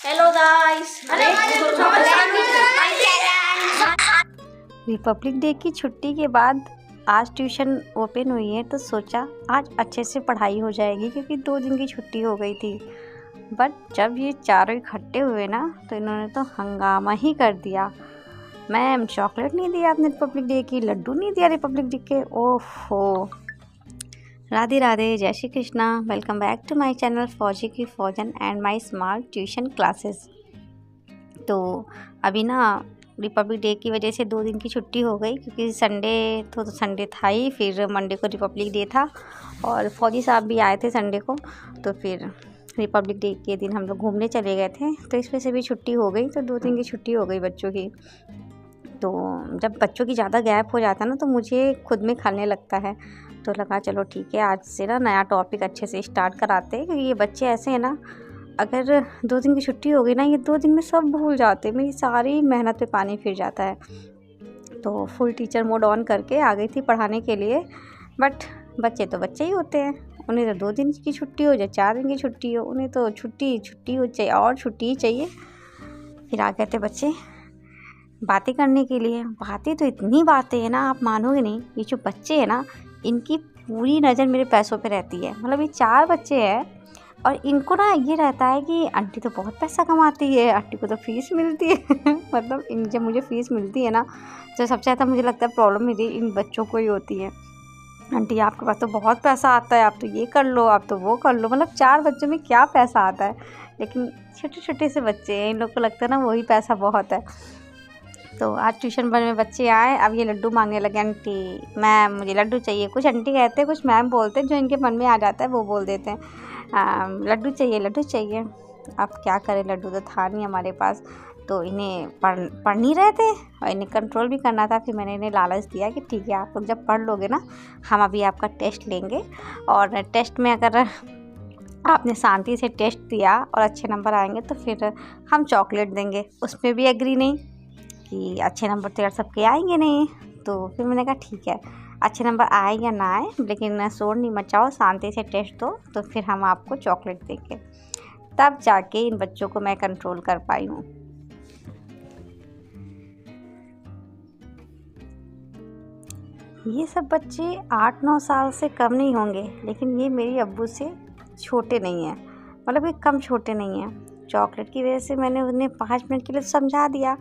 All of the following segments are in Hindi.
Hello guys. रिपब्लिक डे की छुट्टी के बाद आज ट्यूशन ओपन हुई है तो सोचा आज अच्छे से पढ़ाई हो जाएगी क्योंकि 2 दिन की छुट्टी हो गई थी। बट जब ये चारों इकट्ठे हुए ना तो इन्होंने तो हंगामा ही कर दिया। मैम चॉकलेट नहीं दिया आपने रिपब्लिक डे की, लड्डू नहीं दिया रिपब्लिक डे के। ओहो। राधे राधे, जय Shri Krishna. Welcome back to my channel फौजी की फौजन and my smart tuition classes. तो अभी ना रिपब्लिक डे की वजह से 2 दिन की छुट्टी हो गई क्योंकि संडे तो संडे था ही, फिर मंडे को रिपब्लिक डे था और फौजी साहब भी आए थे संडे को। तो फिर रिपब्लिक डे के दिन हम लोग घूमने चले गए थे, तो इस वजह से भी छुट्टी हो गई। तो 2 दिन की छुट्टी हो गई बच्चों की। तो जब बच्चों की ज़्यादा गैप हो जाता है ना तो मुझे खुद में खाने लगता है। तो लगा चलो ठीक है, आज से ना नया टॉपिक अच्छे से स्टार्ट कराते हैं क्योंकि ये बच्चे ऐसे हैं ना, अगर 2 दिन की छुट्टी हो गई ना, ये 2 दिन में सब भूल जाते हैं। मेरी सारी मेहनत पे पानी फिर जाता है। तो फुल टीचर मोड ऑन करके आ गई थी पढ़ाने के लिए। बट बच्चे तो बच्चे ही होते हैं, उन्हें तो 2 दिन की छुट्टी हो चाहे 4 दिन की छुट्टी हो, उन्हें तो छुट्टी हो चाहिए और छुट्टी ही चाहिए। फिर आ गए थे बच्चे बातें करने के लिए। बातें तो इतनी बातें हैं ना, आप मानोगे नहीं। ये जो बच्चे हैं ना, इनकी पूरी नज़र मेरे पैसों पे रहती है। मतलब ये 4 बच्चे हैं और इनको ना ये रहता है कि आंटी तो बहुत पैसा कमाती है, आंटी को तो फ़ीस मिलती है मतलब जब मुझे फ़ीस मिलती है ना तो सबसे ज़्यादा मुझे लगता है प्रॉब्लम मेरी इन बच्चों को ही होती है। आंटी आपके पास तो बहुत पैसा आता है, आप तो ये कर लो, आप तो वो कर लो। मतलब 4 बच्चों में क्या पैसा आता है, लेकिन छोटे छोटे से बच्चे हैं, इन लोग को लगता है ना वही पैसा बहुत है। तो आज ट्यूशन में बच्चे आए, अब ये लड्डू मांगने लगे। आंटी मैम मुझे लड्डू चाहिए। कुछ आंटी कहते हैं, कुछ मैम बोलते हैं, जो इनके मन में आ जाता है वो बोल देते हैं लड्डू चाहिए लड्डू चाहिए। अब क्या करें, लड्डू तो था नहीं हमारे पास। तो इन्हें पढ़ नहीं रहे थे और इन्हें कंट्रोल भी करना था। फिर मैंने इन्हें लालच दिया कि ठीक है, आप लोग जब पढ़ लोगे ना, हम अभी आपका टेस्ट लेंगे और टेस्ट में अगर आपने शांति से टेस्ट दिया और अच्छे नंबर आएंगे तो फिर हम चॉकलेट देंगे। उसमें भी एग्री नहीं कि अच्छे नंबर तो यार सबके आएंगे नहीं। तो फिर मैंने कहा ठीक है, अच्छे नंबर आए या ना आए, लेकिन शोर नहीं मचाओ, शांति से टेस्ट दो, तो फिर हम आपको चॉकलेट देंगे। तब जाके इन बच्चों को मैं कंट्रोल कर पाई हूँ। ये सब बच्चे 8-9 साल से कम नहीं होंगे, लेकिन ये मेरी अब्बू से छोटे नहीं हैं। मतलब ये कम छोटे नहीं हैं। चॉकलेट की वजह से मैंने उन्हें 5 मिनट के लिए समझा दिया।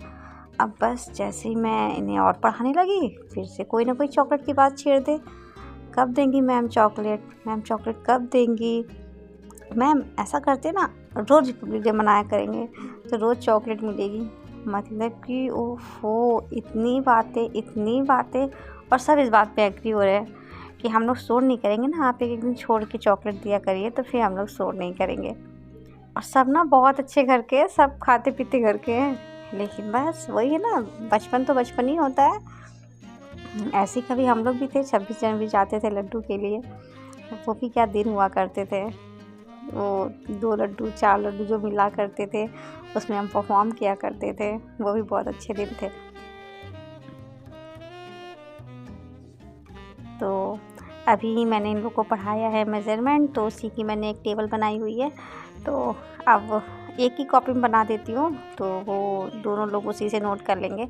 अब बस जैसे ही मैं इन्हें और पढ़ाने लगी, फिर से कोई ना कोई चॉकलेट की बात छेड़ दे। कब देंगी मैम चॉकलेट, मैम चॉकलेट कब देंगी। मैम ऐसा करते ना, रोज़ रिपब्लिक डे मनाया करेंगे तो रोज़ चॉकलेट मिलेगी। मतलब कि ओहो, इतनी बातें और सब इस बात पे एग्री हो रहे हैं कि हम लोग शोर नहीं करेंगे ना, आप एक दिन छोड़ के चॉकलेट दिया करिए तो फिर हम लोग शोर नहीं करेंगे। और सब ना बहुत अच्छे घर के हैं, सब खाते पीते घर के हैं, लेकिन बस वही है ना, बचपन तो बचपन ही होता है। ऐसे कभी हम लोग भी थे, 26 जनवरी जाते थे लड्डू के लिए। वो भी क्या दिन हुआ करते थे। वो 2 लड्डू 4 लड्डू जो मिला करते थे, उसमें हम परफॉर्म किया करते थे। वो भी बहुत अच्छे दिन थे। तो अभी मैंने इन लोगों को पढ़ाया है मेज़रमेंट, तो उसी की मैंने एक टेबल बनाई हुई है। तो अब एक ही कॉपी में बना देती हूँ, तो वो दोनों लोग उसी से नोट कर लेंगे।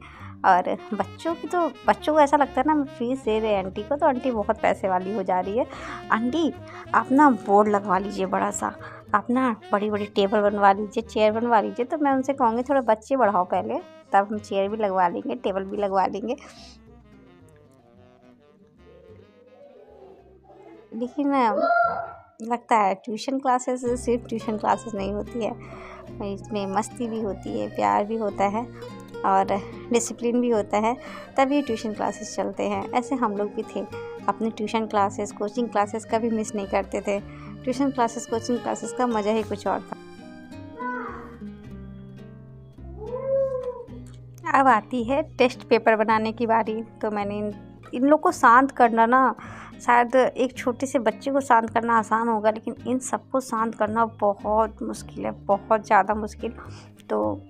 और बच्चों को ऐसा लगता है ना, फीस दे रहे आंटी को तो आंटी बहुत पैसे वाली हो जा रही है। आंटी आप ना बोर्ड लगवा लीजिए बड़ा सा, आप ना बड़ी बड़ी टेबल बनवा लीजिए, चेयर बनवा लीजिए। तो मैं उनसे कहूँगी थोड़े बच्चे बढ़ाओ पहले, तब हम चेयर भी लगवा लेंगे, टेबल भी लगवा लेंगे। लेकिन लगता है ट्यूशन क्लासेस सिर्फ ट्यूशन क्लासेस नहीं होती है, इसमें मस्ती भी होती है, प्यार भी होता है और डिसिप्लिन भी होता है, तभी ट्यूशन क्लासेस चलते हैं। ऐसे हम लोग भी थे, अपने ट्यूशन क्लासेस कोचिंग क्लासेस कभी मिस नहीं करते थे। ट्यूशन क्लासेस कोचिंग क्लासेस का मज़ा ही कुछ और था। अब आती है टेस्ट पेपर बनाने की बारी। तो मैंने इन लोग को शांत करना ना, शायद एक छोटे से बच्चे को शांत करना आसान होगा, लेकिन इन सबको शांत करना बहुत मुश्किल है, बहुत ज़्यादा मुश्किल। तो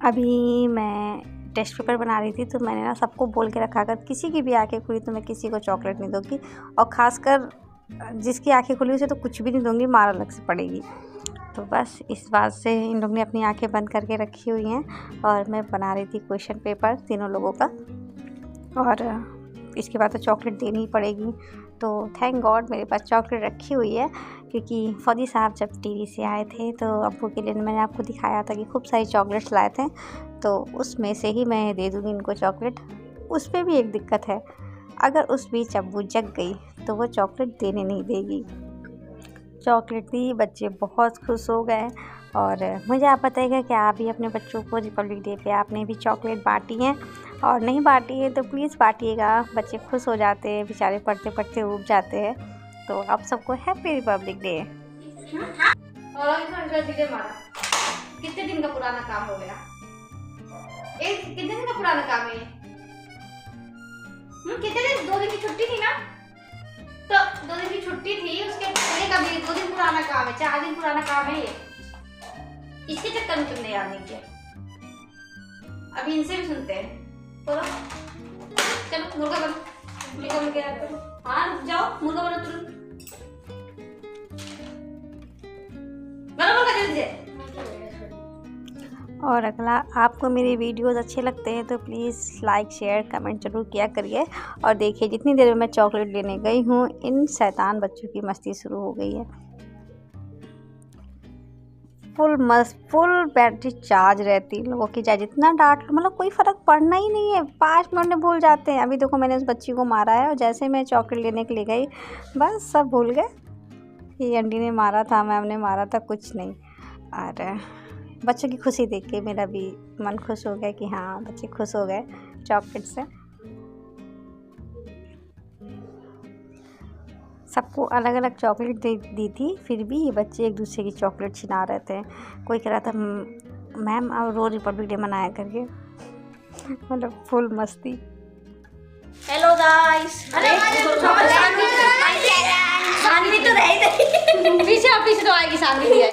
अभी मैं टेस्ट पेपर बना रही थी, तो मैंने ना सबको बोल के रखा, अगर किसी की भी आंखें खुली तो मैं किसी को चॉकलेट नहीं दूँगी, और ख़ासकर जिसकी आंखें खुली उसे तो कुछ भी नहीं दूँगी, मार अलग से पड़ेगी। तो बस इस बात से इन लोग ने अपनी आंखें बंद करके रखी हुई हैं और मैं बना रही थी क्वेश्चन पेपर तीनों लोगों का। और इसके बाद तो चॉकलेट देनी ही पड़ेगी। तो थैंक गॉड मेरे पास चॉकलेट रखी हुई है, क्योंकि फौजी साहब जब टीवी से आए थे तो अब्बू के लिए मैंने आपको दिखाया था कि खूब सारी चॉकलेट्स लाए थे, तो उसमें से ही मैं दे दूँगी इनको चॉकलेट। उस पर भी एक दिक्कत है, अगर उस बीच अब्बू जग गई तो वो चॉकलेट देने नहीं देगी। चॉकलेट दी, बच्चे बहुत खुश हो गए। और मुझे आप बताइएगा कि आप भी अपने बच्चों को रिपब्लिक डे पे आपने भी चॉकलेट बांटी हैं, और नहीं बांटी है तो प्लीज़ बांटिएगा। बच्चे खुश हो जाते हैं बेचारे, पढ़ते पढ़ते ऊब जाते हैं। तो आप सबको हैप्पी रिपब्लिक डे। कितने दिन का पुराना काम हो गया? कितने दिन का पुराना काम है? कितने दिन? 2 दिन की छुट्टी थी ना? तो 2 दिन की छुट्टी थी, उसके पहले का भी 2 दिन पुराना काम है, 4 दिन पुराना काम है ये। इसके चक्कर में तुमने याद नहीं किया। अभी इनसे भी सुनते हैं। बोलो, चलो मुर्गा बनो, मुर्गा बन के आते हो। हाँ रुक जाओ, मुर्गा बनो तुरंत। बनो मुर्गा जल्दी से। और अगला, आपको मेरे वीडियोस अच्छे लगते हैं तो प्लीज़ लाइक शेयर कमेंट जरूर किया करिए। और देखिए जितनी देर में मैं चॉकलेट लेने गई हूँ, इन शैतान बच्चों की मस्ती शुरू हो गई है। फुल बैटरी चार्ज रहती इन लोगों की, चाहे जितना डांट लो, मतलब कोई फ़र्क पड़ना ही नहीं है। 5 मिनट में भूल जाते हैं। अभी देखो मैंने उस बच्ची को मारा है, और जैसे मैं चॉकलेट लेने के लिए गई बस सब भूल गए कि आंटी ने मारा था, मैम ने मारा था, कुछ नहीं। और बच्चों की खुशी देख के मेरा भी मन खुश हो गया कि हाँ बच्चे खुश हो गए चॉकलेट से। सबको अलग अलग चॉकलेट दी थी, फिर भी ये बच्चे एक दूसरे की चॉकलेट छिना रहे थे। कोई कह रहा था मैम आप रोज़ रिपब्लिक डे मनाया करके, मतलब फुल मस्ती। हेलो गाइस, सानवी तो रही पीछे तो आएगी सानवी।